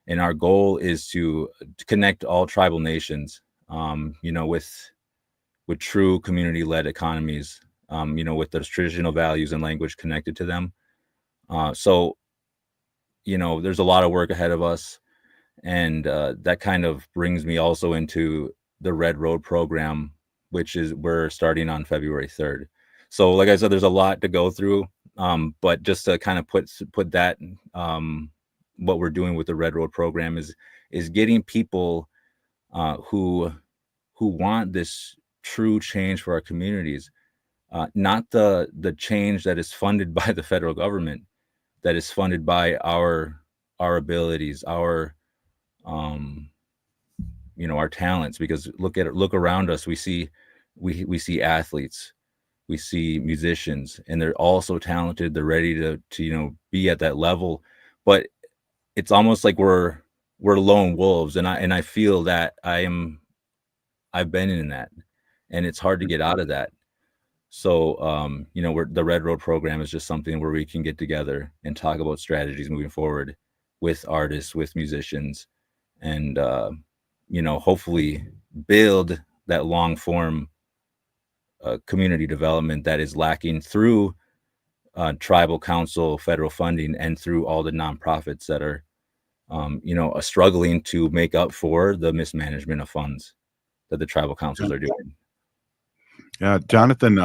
[SPEAKER 7] And our goal is to connect all tribal nations, with true community-led economies, with those traditional values and language connected to them. So there's a lot of work ahead of us. And that kind of brings me also into the Red Road program, which we're starting on February 3rd. So like I said, there's a lot to go through. But just to kind of put that, what we're doing with the Red Road program is getting people who want this true change for our communities, not the change that is funded by the federal government, that is funded by our abilities, our talents. Because look around us, we see athletes, we see musicians, and they're all so talented. They're ready to be at that level, but it's almost like we're lone wolves, and I feel that I've been in that, and it's hard to get out of that. So the Red Road program is just something where we can get together and talk about strategies moving forward with artists, with musicians, and hopefully build that long form community development that is lacking through tribal council federal funding, and through all the nonprofits that are struggling to make up for the mismanagement of funds that the tribal councils are doing.
[SPEAKER 1] Yeah, Jonathan,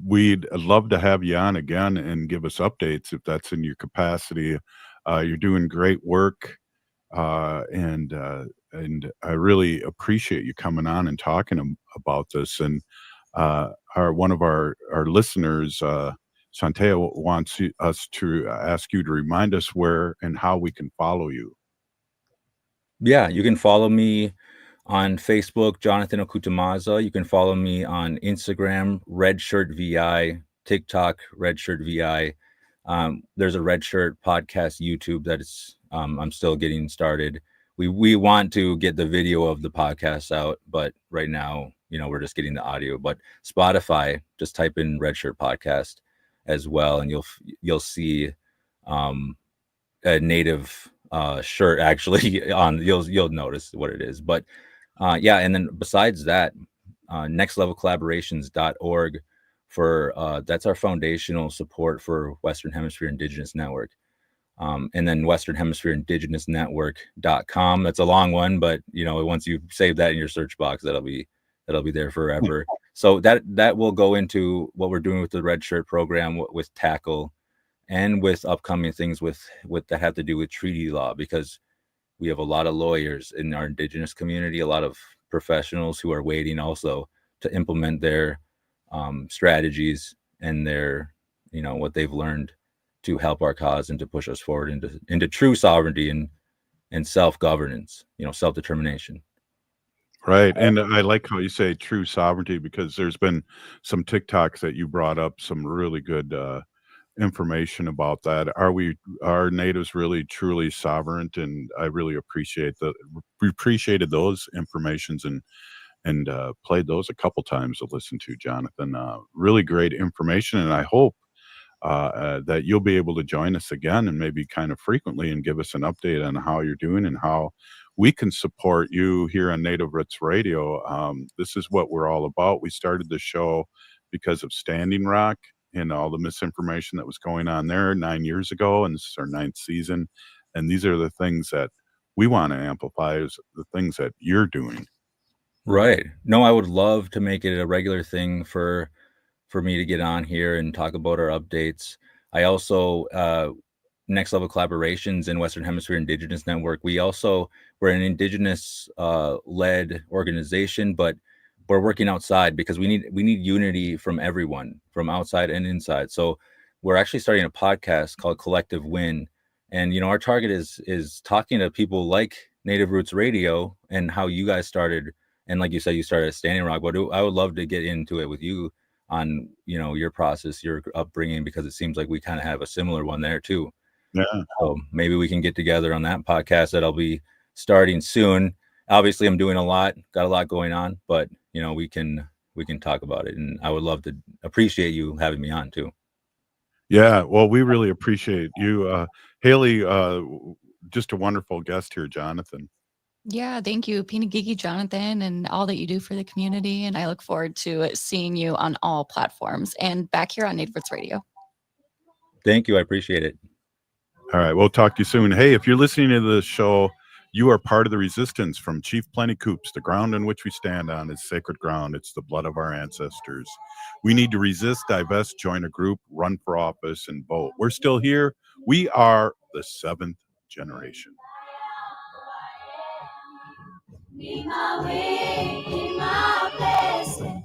[SPEAKER 1] we'd love to have you on again and give us updates if that's in your capacity. You're doing great work, and I really appreciate you coming on and talking about this. And one of our listeners, Shantea, wants us to ask you to remind us where and how we can follow you.
[SPEAKER 7] Yeah, you can follow me on Facebook, Jonathon Okutè Maza. You can follow me on Instagram, Red Shirt VI, TikTok, Red Shirt VI. There's a Red Shirt podcast YouTube that is I'm still getting started. We want to get the video of the podcast out, but right now, we're just getting the audio. But Spotify, just type in Red Shirt podcast as well, and you'll see a native shirt actually on. You'll notice what it is. But and then besides that, nextlevelcollaborations.org for that's our foundational support for Western Hemisphere Indigenous Network. And then Western Hemisphere Indigenous Network.com. That's a long one, but once you save that in your search box, that'll be there forever. So that will go into what we're doing with the Red Shirt program, with Tackle, and with upcoming things with that have to do with treaty law, because we have a lot of lawyers in our Indigenous community, a lot of professionals who are waiting also to implement their strategies and their what they've learned to help our cause and to push us forward into true sovereignty and self-governance, self-determination.
[SPEAKER 1] Right. And I like how you say true sovereignty, because there's been some TikToks that you brought up, some really good information about that. Are natives really truly sovereign? And I really appreciated those informations and played those a couple times to listen to, Jonathan. Really great information. And I hope that you'll be able to join us again, and maybe kind of frequently, and give us an update on how you're doing and how we can support you here on Native Roots Radio. This is what we're all about. We started the show because of Standing Rock and all the misinformation that was going on there 9 years ago, and this is our 9th season. And these are the things that we want to amplify, is the things that you're doing.
[SPEAKER 7] Right. No, I would love to make it a regular thing for me to get on here and talk about our updates. I also next level collaborations in Western Hemisphere Indigenous Network. We're an Indigenous led organization, but we're working outside because we need unity from everyone, from outside and inside. So we're actually starting a podcast called Collective Win. And, our target is talking to people like Native Roots Radio and how you guys started. And like you said, you started at Standing Rock, but I would love to get into it with you on, your process, your upbringing, because it seems like we kind of have a similar one there too.
[SPEAKER 1] Yeah.
[SPEAKER 7] So maybe we can get together on that podcast that'll be starting soon. Obviously I'm doing got a lot going on, but we can talk about it. And I would love to appreciate you having me on too.
[SPEAKER 1] Yeah. Well, we really appreciate you. Haley, just a wonderful guest here, Jonathon.
[SPEAKER 3] Yeah, thank you, Pinagigi Jonathon, and all that you do for the community. And I look forward to seeing you on all platforms and back here on Native Roots Radio.
[SPEAKER 7] Thank you. I appreciate it.
[SPEAKER 1] All right. We'll talk to you soon. Hey, if you're listening to the show, you are part of the resistance from Chief Plenty Coups. The ground on which we stand on is sacred ground. It's the blood of our ancestors. We need to resist, divest, join a group, run for office, and vote. We're still here. We are the seventh generation. Be my way, be my blessing.